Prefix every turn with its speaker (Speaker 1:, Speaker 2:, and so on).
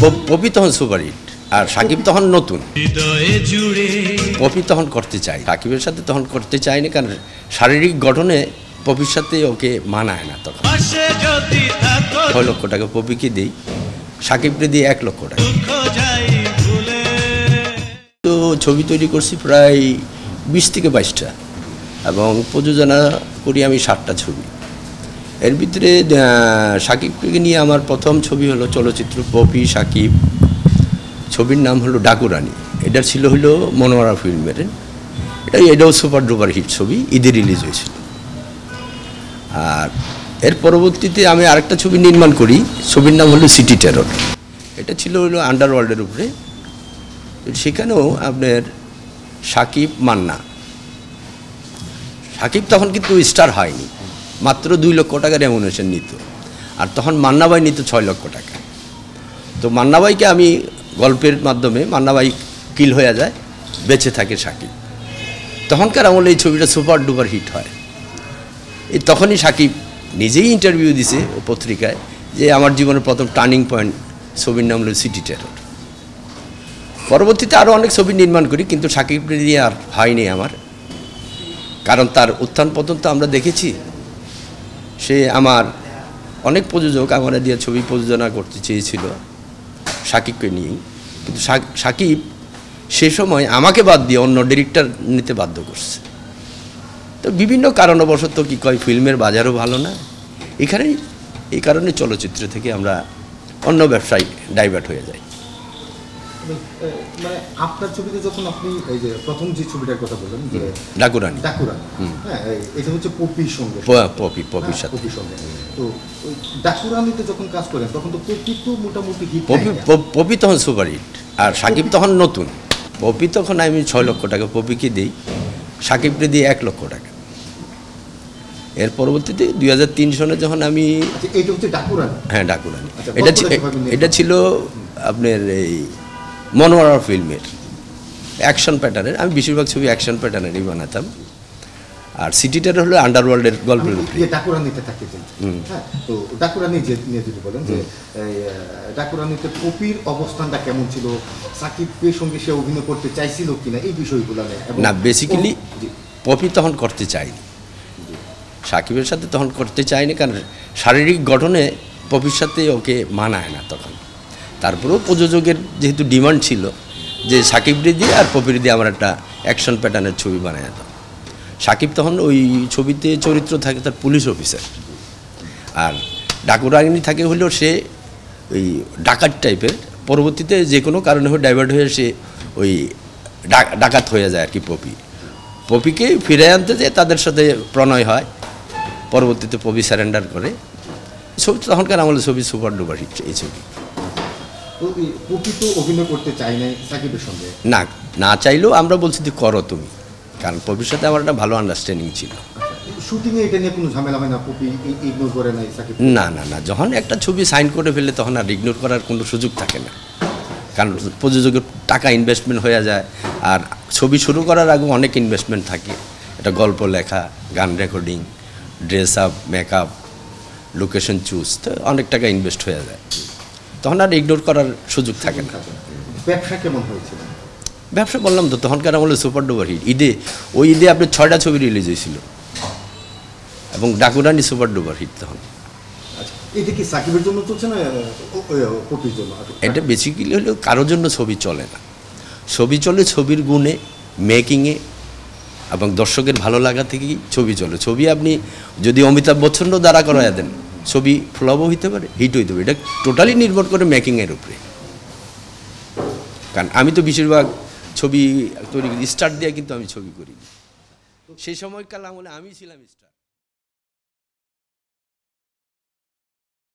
Speaker 1: Poppy তখন superhit আর সাকিব তখন নতুন। পপি তখন করতে চাই, সাকিবের সাথে তখন করতে চাইনি, কারণ শারীরিক গঠনে পপির সাথে ওকে মানায় না। তখন 6 লক্ষ টাকা পপিকে দিই, সাকিবকে দিয়ে 1 লক্ষ টাকা। তো ছবি তৈরি করছি প্রায় 20 থেকে 22টা, এবং প্রযোজনা করি আমি 7টা ছবি। এর ভিতরে সাকিবকে নিয়ে আমার প্রথম ছবি হলো চলচ্চিত্র পপি সাকিব, ছবির নাম হলো ডাকুরানি। এটা ছিল হলো মনোয়ারা ফিল্মের, এটাও সুপার ডুপার হিট ছবি, ঈদে রিলিজ হয়েছিল। আর এর পরবর্তীতে আমি আরেকটা ছবি নির্মাণ করি, ছবির নাম হলো সিটি টেরর। এটা ছিল হলো আন্ডারওয়ার্ল্ডের উপরে। সেখানেও আপনার সাকিব মান্না, সাকিব তখন কিন্তু স্টার হয়নি, মাত্র 2 লক্ষ টাকা রেমুনেশন নিত, আর তখন মান্নাবাই নিত 6 লক্ষ টাকা। তো মান্নাবাইকে আমি গল্পের মাধ্যমে, মান্নাবাই কিল হয়ে যায়, বেঁচে থাকে সাকিব। তখনকার আমলে এই ছবিটা সুপার ডুপার হিট হয়। এই তখনই সাকিব নিজেই ইন্টারভিউ দিছে পত্রিকায় যে আমার জীবনের প্রথম টার্নিং পয়েন্ট, ছবির নাম হলো সিটি টেরর। পরবর্তীতে আরও অনেক ছবি নির্মাণ করি, কিন্তু সাকিবকে দিয়ে আর হয়নি আমার, কারণ তার উত্থান পতন তো আমরা দেখেছি। সে আমার অনেক প্রযোজক আমার দিয়ে ছবি প্রযোজনা করতে চেয়েছিল সাকিবকে নিয়েই, কিন্তু সাকিব সে সময় আমাকে বাদ দিয়ে অন্য ডিরেক্টর নিতে বাধ্য করছে। তো বিভিন্ন কারণবশত কি কয়, ফিল্মের বাজারও ভালো না এখানে, এই কারণে চলচ্চিত্র থেকে আমরা অন্য ব্যবসায় ডাইভার্ট হয়ে যাই।
Speaker 2: মানে আপনার ছবিতে যখন আপনি এই যে প্রথম যে ছবিটার কথা বললেন যে
Speaker 1: ডাকুরানি,
Speaker 2: হ্যাঁ, এটা হচ্ছে পপির সঙ্গে,
Speaker 1: পপির সাথে।
Speaker 2: তো ওই ডাকুরানিতে যখন কাজ করেন তখন তো পপি তো মোটামুটি হিট।
Speaker 1: পপি তখন সুপারহিট আর সাকিব তখন নতুন। পপি তখন আমি 6 লক্ষ টাকা পপিকে দিই, সাকিবকে দিয়ে 1 লক্ষ টাকা। এর পরবর্তীতে 2003 সনে যখন আমি,
Speaker 2: এটা হচ্ছে ডাকুরানি,
Speaker 1: হ্যাঁ ডাকুরানি, এটা ছিল আপনার এই মনোয়ারা ফিল্মের অ্যাকশন প্যাটার্নের। আমি বেশিরভাগ ছবি অ্যাকশন প্যাটার্নেরই বানাতাম। আর সিটি টেরর হলো আন্ডারওয়ার্ল্ডের গল্পের উপরে।
Speaker 2: ডাকুরানিতে থাকতেছেন, হ্যাঁ। তো ডাকুরানি নিয়ে যদি বলেন যে ডাকুরানিতে পপির অবস্থানটা কেমন ছিল, সাকিবের সঙ্গে সে অভিনয় করতে চাইছিল কিনা, এই বিষয়গুলো
Speaker 1: না। বেসিক্যালি পপি তখন করতে চাইনি, সাকিবের সাথে তখন করতে চাইনি, কারণ শারীরিক গঠনে পপির সাথে ওকে মানায় না তখন। তারপরেও প্রযোজকের যেহেতু ডিমান্ড ছিল যে সাকিবরে দিয়ে আর পপির দিয়ে আমার একটা অ্যাকশন প্যাটার্নের ছবি বানায় যেতাম। সাকিব তখন ওই ছবিতে চরিত্র থাকে তার পুলিশ অফিসার, আর ডাকুরানি থাকে হলেও সে ওই ডাকাত টাইপের। পরবর্তীতে যে কোনো কারণে হয়ে ডাইভার্ট হয়ে সে ওই ডাকাত হয়ে যায় আর কি। পপিকে ফিরে আনতে যে তাদের সাথে প্রণয় হয়, পরবর্তীতে পপি স্যারেন্ডার করে। ছবি তখনকার আমলে ছবি সুপার ডুপার হিট এই ছবি।
Speaker 2: পপি তো অভিনয় করতে চাই নাই সাকিবের সঙ্গে,
Speaker 1: না চাইলেও আমরা বলছি যে করো তুমি, কারণ পপির সাথে আমার একটা ভালো আন্ডারস্ট্যান্ডিং ছিল।
Speaker 2: শুটিংয়ে এটা নিয়ে কোনো ঝামেলা হয় না, পপি ইগনোর করে নাই সাকিব?
Speaker 1: না, যখন একটা ছবি সাইন করে ফেলে তখন আর ইগনোর করার কোনো সুযোগ থাকে না, কারণ প্রযোজকের টাকা ইনভেস্টমেন্ট হয়ে যায়। আর ছবি শুরু করার আগে অনেক ইনভেস্টমেন্ট থাকে, এটা গল্প লেখা, গান recording, dress up, makeup, location choose, তো অনেক টাকা ইনভেস্ট হয়ে যায়, তখন আর ইগনোর করার সুযোগ থাকে না।
Speaker 2: ব্যবসা কেমন হয়েছিল?
Speaker 1: ব্যবসা বললাম তো তখনকার আমলে সুপার ডুপার হিট। ওই ঈদে আপনার 6টা ছবি রিলিজ হয়েছিল, এবং ডাকুরানি সুপার ডুপার হিট তখন।
Speaker 2: এটা কি সাকিবের জন্য চলছে না পপির জন্য?
Speaker 1: এটা বেসিক্যালি হলো কারোর জন্য ছবি চলে না, ছবি চলে ছবির গুণে, মেকিংয়ে, এবং দর্শকের ভালো লাগা থেকেই ছবি চলে। ছবি আপনি যদি অমিতাভ বচ্চনও দ্বারা করায় দেন, ছবি ফ্লপও হইতে পারে, হিট হইতে পারে। এটা টোটালি নির্ভর করে মেকিংয়ের উপরে। কারণ আমি তো বেশিরভাগ ছবি তৈরি করি স্টার্ট দিয়ে, কিন্তু আমি ছবি করি সেই সময়কাল আমলে আমি ছিলাম স্টার।